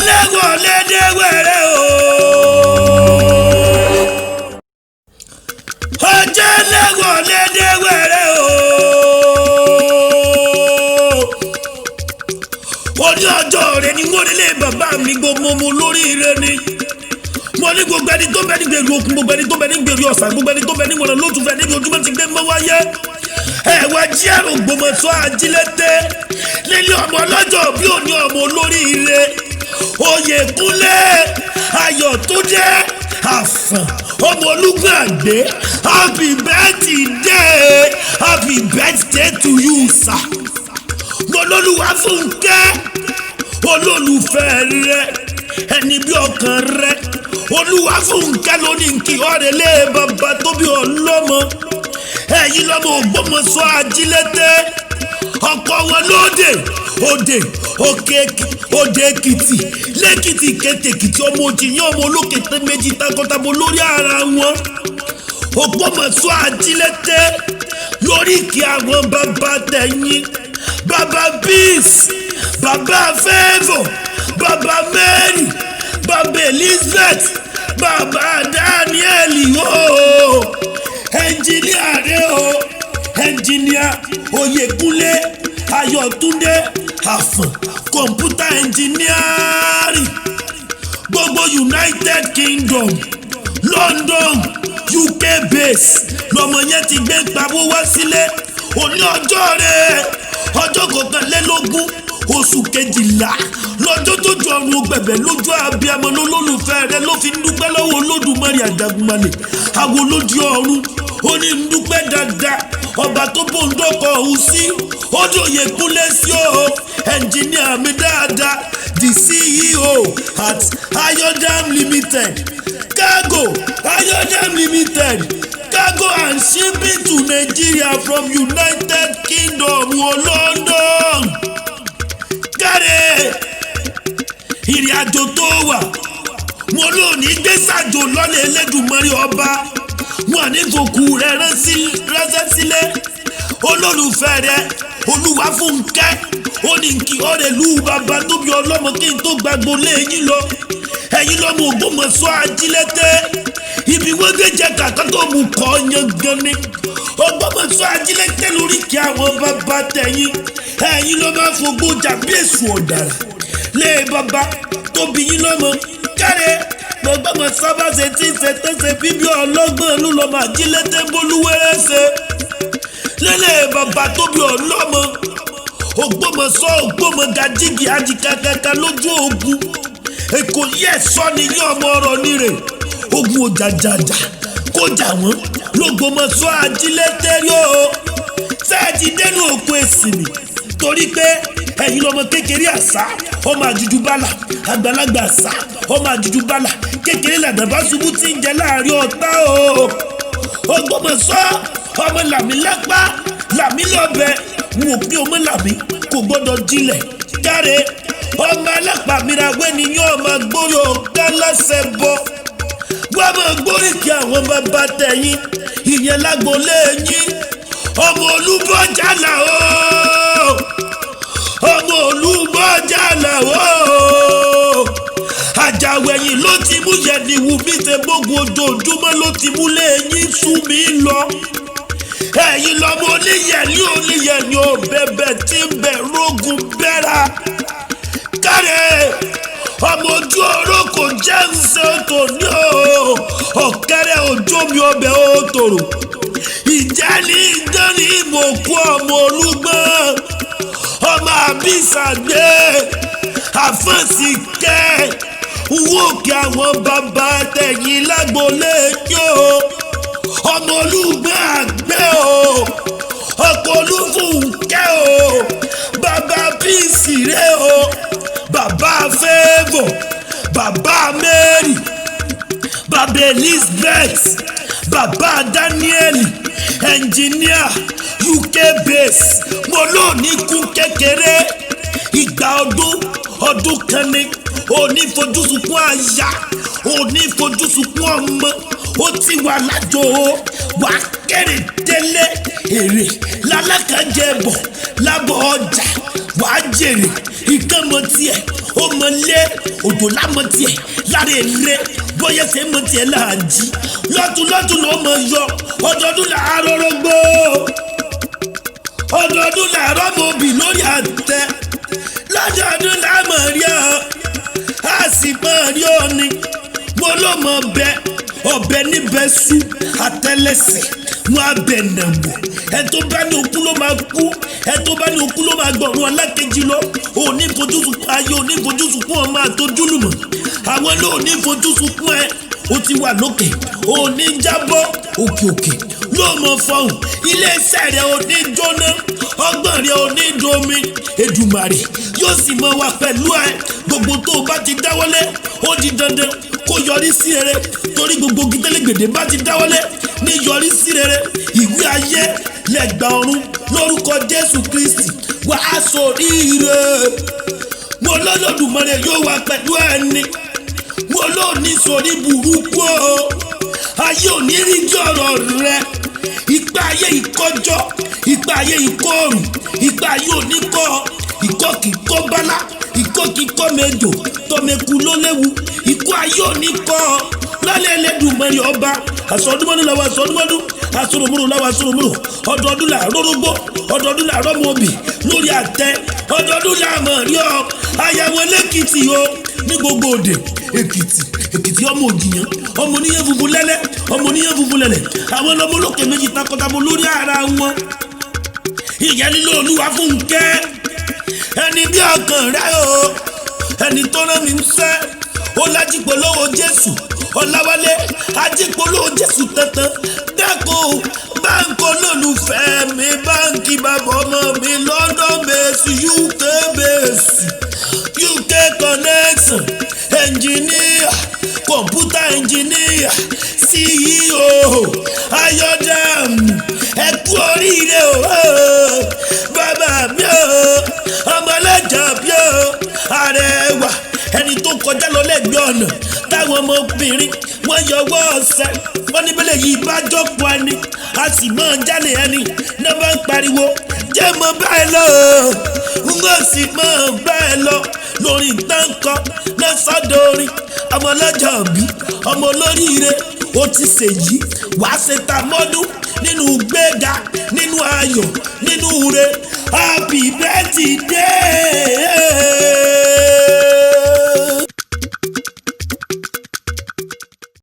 lẹ́wọ̀n lẹ́dẹ̀wẹ̀rẹ̀ o. ọjọ́ lẹ́wọ̀n lẹ́dẹ̀wẹ̀rẹ̀ o. oní ọjọ́ rẹ̀ ni wọ́n nílé bàbá mi gbogbo mo lórí rẹ̀ ni. mo ní gbogbo ẹni tó bẹ ní gbèrú òkun, gbogbo ẹni tó bẹ ní gbèrú ọ̀sà, gbogbo ẹni tó bẹ ní wọ̀nà lótú fẹ́ níbi ojúmọ́ ti gbé mọ́ wáyé. ẹ̀wà jí àrùn Ògbómọ̀ṣọ́ ajílété nílé ọmọ ọlọ́jọ́ bí òní ọmọ olóríire Oyèkúnlé Ayọ̀túndé Àfọ̀n ọmọ Olúgbọ̀n Àgbé. Happy birthday, happy birthday to you sir. mo lólùwà Fúnkẹ́ olólùfẹ́ rẹ ẹni bí ọkàn rẹ. Olúwa Fúnkẹ́ ló ní kí ọ̀rẹ́ lé bàbá tó bí ọlọ́mọ. ẹ̀yin lọ́mọ Ògbómọ̀ṣọ́ ajílété ọkọ̀ wọn lóde òde Èkìtì lẹ́kìtì kẹtẹkìtì ọmọ òjìyàn ọmọ olókèté méjì takọtabo lórí ara wọn. Ògbómọ̀ṣọ́ ajílété lórí kí àwọn bàbá tẹ̀yìn, bàbá Peace, bàbá Favour, bàbá Mary, bàbá Elizabeth, bàbá Daniel ooo. ẹnjìníà rẹ o, ẹnjìníà Oyèkúnlé Ayọ̀túndé Àfọ̀n kọ̀mpútà ẹnjìníàrì gbogbo United Kingdom, London, UK base lọmọ yẹn ti gbé pawó wá sílé. òní ọjọ́ rẹ̀ ọjọ́ kọkànlélógún oṣù kejìlá lọ́jọ́ tó ju ọ̀run gbẹ̀bẹ̀ lójú abiyamọ lólùfẹ́ rẹ̀ ló fi ń dúpẹ́ lọ́wọ́ Olódùmarè Àjàgùnmálẹ̀ àwọn olódì ọ̀run. ó ní ń dúpẹ́ dáadáa ọba tó bó ń dọ́kọ̀ ọ̀hún sí. ó ní Oyèkúnlé sí o ẹnjìníà mi dáadáa, the CEO at Ayodam Limited Cargo, Ayodam Limited Cargo and shipping to Nigeria from United Kingdom or London. Káre ìrìn àjò tó wà wọn ló ní gbèsàjò lọ́lẹ̀ Elédùmarè ọba wọn ní fòkù rẹ̀ ránṣẹ́ sílé. olólùfẹ́ rẹ̀ Olúwa Fúnkẹ́ ó ní kí ọ̀rẹ́ lù bàbá tó bí ọlọ́mọ kí n tó gbàgbọ́ lẹ́yìn lọ. ẹ̀yin lọ́mọ Ògbómọ̀ṣọ́ ajílété ibi wọ́n gbé jẹ kàkà tó mú kọ́ yan gan ni. Ògbómọ̀ṣọ́ ajílété lórí kí àwọn bàbá tẹ̀yìn. ẹ̀yin ló máa fogbó jà bí èṣù ọ̀dàrà lé bàbá tó bí yín lọ́mọ. Káre Ògbómọ̀ṣọ́ bá ṣe tí ṣe tó ṣe bíbí ọlọ́gbọ́n ló lọ́mọ ajílété bólúwẹ́rẹ́ ṣe lélẹ̀ bàbá tó bí ọlọ́mọ. Ògbómọ̀ṣọ́ ògbómọ̀gàjìgì àjìkàkàkà lójú ogun. Èkó yí ẹ̀sọ́ ni yín ọmọ ọ̀rọ̀ nírè ogun òjàjàjà kó jà wọ́n l'Ògbómọ̀ṣọ́ ajílété yóò. sẹ́ẹ̀tì dẹ́nu òkú èsìmì torí pé ẹ̀yin lọ́mọ kékeré àṣà ọmọ àjùjú bálà, àgbàlagbà àṣà ọmọ àjùjú bálà, kékeré làdàbà ṣubú tí ń jẹ láàrin ọ̀tá o. Ògbómọ̀ṣọ́ ọmọ làmí lápá làmí lọ́bẹ̀ n ò pín ọmọ làmí kò gbọ́dọ̀ jílẹ̀. Káre ọmọ alápàmìràwé ni yóò máa gbórí ọ̀gá lọ́sẹ̀ bọ́. wọ́n máa gbórí kí àwọn bàbá tẹ̀yìn ìyẹn lágbolé yín. ọmọ Olúbọ̀jálà o, ọmọ Olúbọ̀jálà o. Àjàwẹ̀yìn ló ti mú yẹ̀dìwù mi ṣe gbógun ojoojúmọ́ ló ti mú lẹ́yìn sú mi lọ. ẹ̀yin lọ́mọ oníyẹ̀lí ò bẹ̀bẹ̀ tí ń bẹ̀ rógun bẹ́ra. Káre ọmọ ojú oró kò jẹ́ ń ṣe tòní o, ọ̀kẹ́rẹ́ ojú mi ọbẹ̀ ó tòrò. ìjà ní ìdánì ìmọ̀kú ọmọ Olúgbọ̀n ọmọ Àbísàgbé Àfọ̀nsìkẹ́ wò kí àwọn bàbá tẹ̀yìn lágbolé yóò. ọmọ Olúgbọ̀n Àgbé o, ọkọ̀ Olúfúnkẹ́ o, bàbá Peace rẹ o, bàbá Favour, bàbá Mary, bàbá Elizabeth, bàbá Daniel ẹnjìníà UK base. mo lò ní kú kékeré ìgbà ọdún kan ní òní fojúsùnkún àyà òní fojúsùnkún ọmọ. ó ti wà lájò wà kéré délé èrè lálákàjẹ bọ̀ lábọ̀ ọjà wà jèrè ìkànnì tiẹ̀ ó mọ lé òjò lámọ tiẹ̀ lára èrè bóyá ṣe mọ tiẹ̀ láàjì lọ́tún ló mọ yọ ọdọọdún làárọ̀ rọgbó ọdọọdún làárọ̀ mọ̀bì lórí àtẹ lọ́dọọdún làmọ̀ rí ọ a sì mọ̀ rí ọ ni mo ló mọ ọbẹ níbẹ̀ sú àtẹ́lẹsẹ̀ wọn abẹ nàmọ ẹ tó bá ní òkú ló máa kú ẹ tó bá ní òkú ló máa gbọ̀run alákejì lọ òní fojú sunkún ayé òní fojú sunkún ọmọ àtọjúlùmọ̀ àwọn ló ní fojú sunkún ẹ ó ti wà lókè òní jábọ́ òkè ló mọ fọhùn iléeṣẹ́ rẹ̀ òní jóná ọgbọ́n rẹ̀ òní domi Èdùmàrè yóò sì mọ wà pẹ̀lú ẹ gbogbo tó o bá ti dáwọ́lé ó di dandan kó yọrí sí rere torí gbogbo gidẹ́lẹ́gbẹ̀dẹ́ bá ti dáwọ́lé ní yọrí sí rere ìwé ayé lẹ́gbà ọ̀run lórúkọ Jésù Kristi wà á ṣoríire mo lọ́lọ́dùmarè yóò wà pẹ̀lú ẹni mo ló ní sórí burúkú o ayé ò ní rí jọ̀rọ̀ rẹ ìgbà ayé ìkọjọ́ ìgbà ayé ìkọrùn ìgbà ayé ò ní kọ́ ìkọ́ kì í kọ́ bálá ìkọ́ kì í kọ́ mẹ́jọ tọ́mẹ́kù ló léwu ikú ayé ò ní kọ́ lálẹ́ Ẹlẹ́dùmarè ọba àsọdúnmọ́dún làwọn àsọdúnmọ́dún àsọdúnmọ́dún làwọn àsọdúnmọ́dún ọdọọdún làárọ̀ rógbó ọdọọdún làárọ̀ mọ̀bì lórí àtẹ ọdọọdún làmọ̀ rí ọ àyàwó lẹ́kìtì o ní gbogbo òde èkìtì ọmọ òjìyàn ọmọ oníyẹn funfun lẹ́lẹ́ ọmọ oníyẹn funfun lẹ́lẹ́ àwọn ọmọ olókè méjì takọtabo lórí ara wọn ìyẹn nílò Olúwa Fúnkẹ́ ẹni bí ọkàn rẹ o ẹni tó rán mi ń sẹ́ ó lájípolówó Jésù Ọláwálé ajípolówó Jésù tẹ̀tẹ̀ dákun báńkì olólùfẹ́ mi báńkì bàbá ọmọ mi London base UK base UK connection engineer computer engineer CEO Ayọ̀dàm ẹ kú oríire o bàbá mi o ọmọlẹ́jà bí o Arẹwà ẹni tó kọjá lọ lẹ́gbẹ̀ẹ́ ọ̀nà táwọn ọmọbìnrin wọ́n yọwọ́ ọ̀sẹ̀ wọ́n níbẹ̀lẹ̀ yìí bá jọ́pọ̀ ẹni a sì máa jálè ẹni náà bá ń pariwo jẹ́ mọ́ báyìí lọ wọ́n sì máa báyìí lọ lórí táǹkọ́ lọ́sọ̀dọ̀rin ọmọ ọlọ́jọ́ bí ọmọ olóríire ó ti ṣèyí wàá ṣe ta mọ́dún nínú gbéga nínú ayọ̀ nínú ire happy birthday.